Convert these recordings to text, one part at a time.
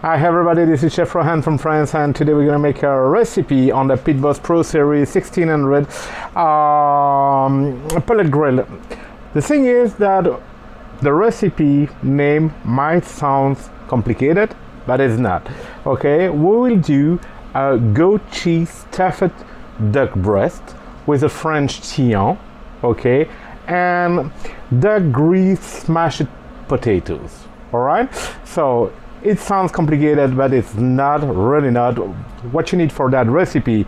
Hi everybody, this is Chef Rohan from France, and today we're going to make a recipe on the Pit Boss Pro Series 1600 pellet grill. The thing is that the recipe name might sound complicated, but it's not. Okay, we will do a goat cheese stuffed duck breast with a French Tillon, okay, and duck grease smashed potatoes. All right, so it sounds complicated, but it's not, really not. What you need for that recipe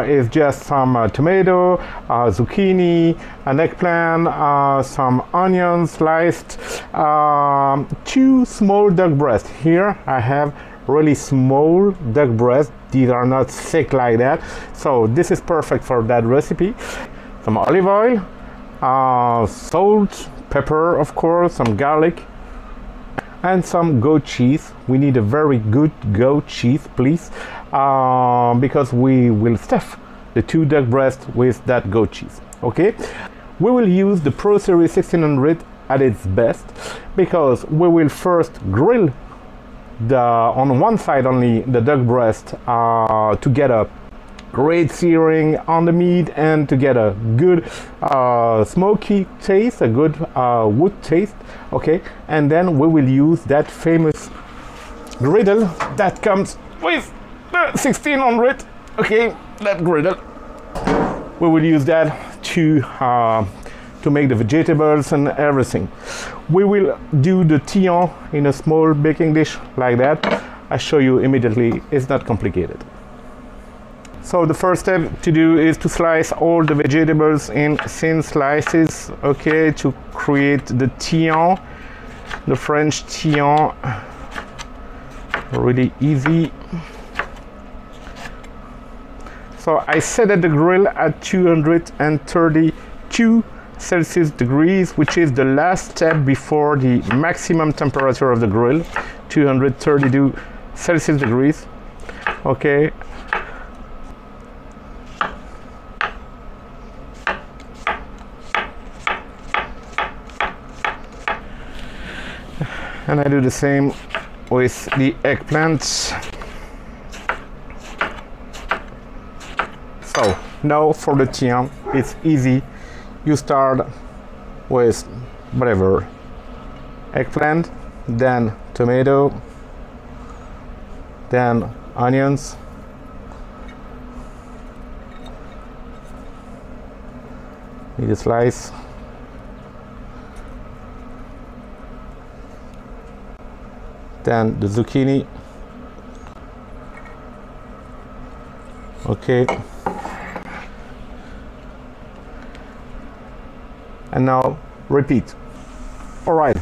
is just some tomato, zucchini, an eggplant, some onions sliced, 2 small duck breasts. Here I have really small duck breasts. These are not thick like that, so this is perfect for that recipe. Some olive oil, salt, pepper, of course, some garlic, and some goat cheese. We need a very good goat cheese, please, because we will stuff the 2 duck breasts with that goat cheese. Okay, we will use the Pro Series 1600 at its best because we will first grill on one side only the duck breast to get a great searing on the meat and to get a good smoky taste, a good wood taste. Okay, and then we will use that famous griddle that comes with the 1600. Okay, that griddle, we will use that to make the vegetables and everything. We will do the Tillon in a small baking dish like that. I show you immediately. It's not complicated. So the first step to do is to slice all the vegetables in thin slices, okay, to create the Tillon, the French Tillon. Really easy. So I set at the grill at 232 Celsius degrees, which is the last step before the maximum temperature of the grill, 232 Celsius degrees, okay. And I do the same with the eggplants. So now for the Tillon, it's easy. You start with whatever, eggplant, then tomato, then onions, need a slice, then the zucchini, okay, and now repeat. All right,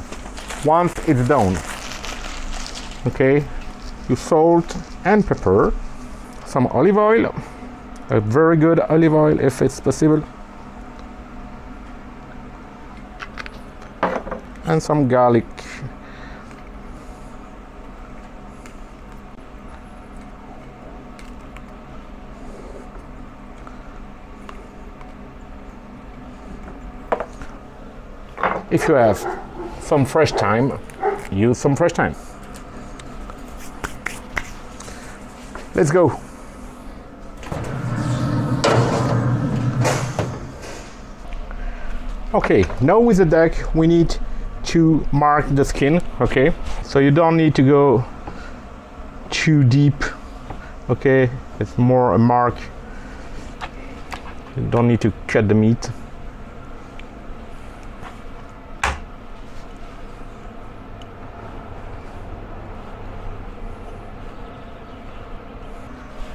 once it's done, okay, you salt and pepper, some olive oil, a very good olive oil if it's possible, and some garlic. If you have some fresh thyme, use some fresh thyme. Let's go. Okay, now with the duck, we need to mark the skin, okay? So you don't need to go too deep, okay? It's more a mark. You don't need to cut the meat.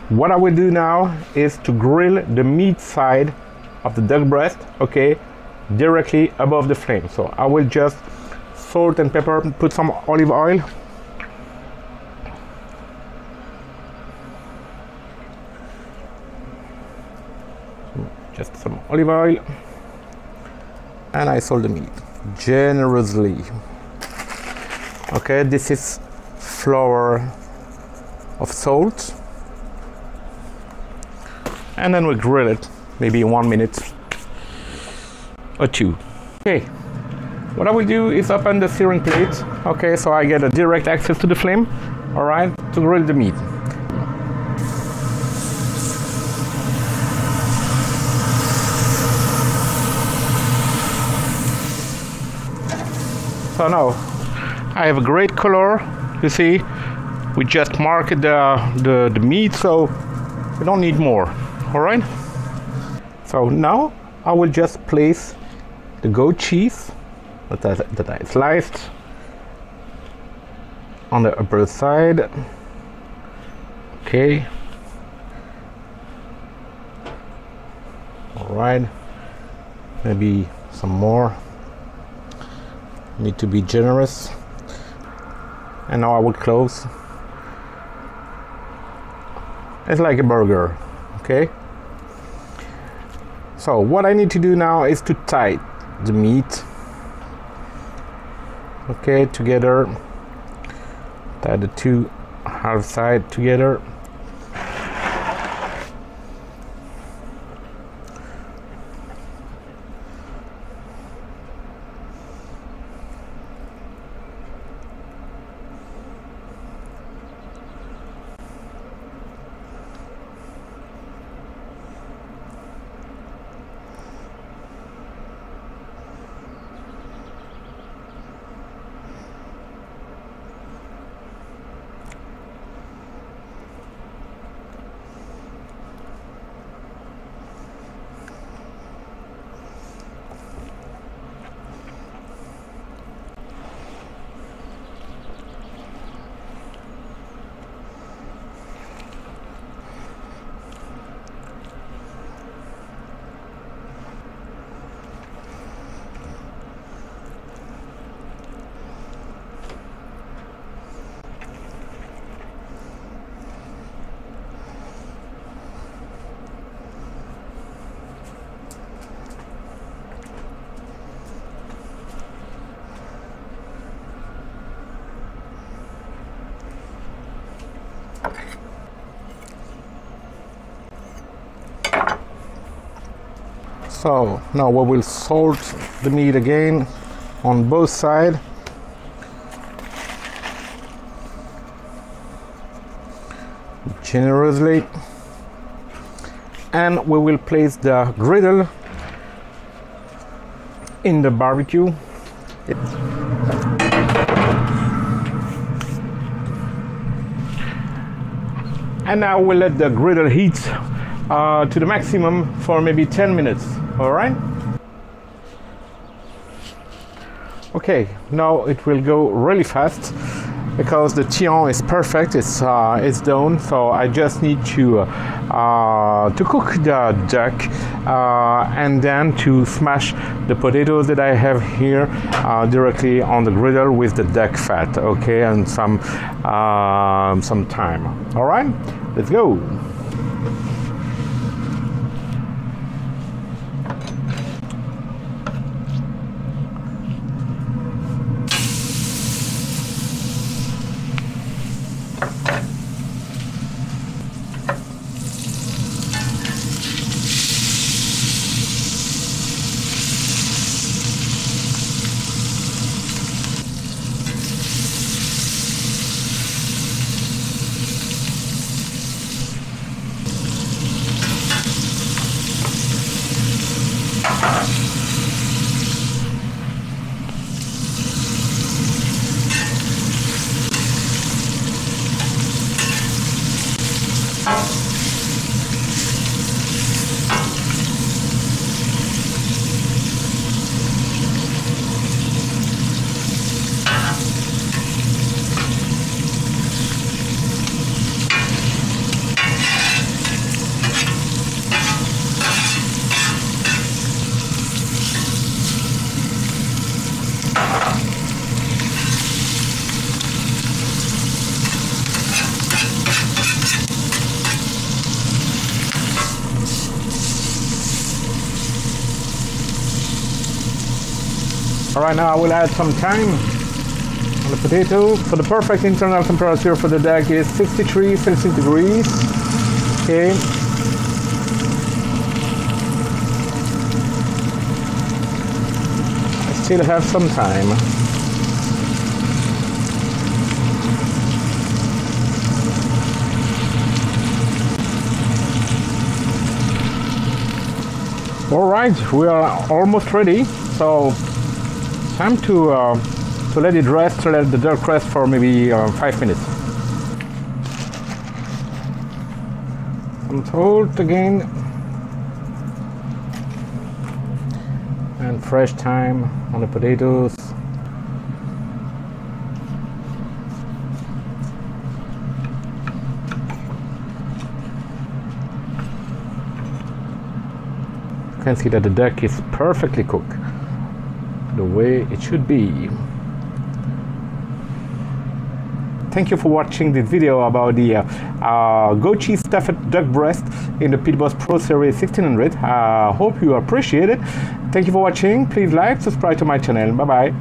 What I will do now is to grill the meat side of the duck breast, okay, directly above the flame. So I will just salt and pepper, put some olive oil, just some olive oil, and I salt the meat generously. Okay, this is flour of salt. And then we grill it maybe 1 minute or 2. Okay, what I will do is open the searing plate. Okay, so I get a direct access to the flame. all right, to grill the meat. So now I have a great color. You see, we just marked the meat, so we don't need more. All right. So now I will just place the goat cheese that I sliced on the upper side. Okay. All right. Maybe some more. Need to be generous. And now I will close. It's like a burger, okay? So what I need to do now is to tie the meat, okay, together. Tie the two half side together. So now we will salt the meat again on both sides. Generously. And we will place the griddle in the barbecue. And now we'll let the griddle heat to the maximum for maybe 10 minutes. All right. Okay, now it will go really fast because the Thion is perfect. It's done. So I just need to cook the duck and then to smash the potatoes that I have here directly on the griddle with the duck fat. Okay, and some time. All right, let's go. All right, now I will add some thyme on the potato. For the perfect internal temperature for the duck is 63 Celsius degrees. Okay. I still have some time. All right, we are almost ready. So time to let it rest, to let the duck rest for maybe 5 minutes. Some salt again, and fresh thyme on the potatoes. You can see that the duck is perfectly cooked, the way it should be. Thank you for watching this video about the goat cheese stuffed duck breast in the Pit Boss Pro Series 1600. I hope you appreciate it. Thank you for watching. Please like, subscribe to my channel. Bye bye.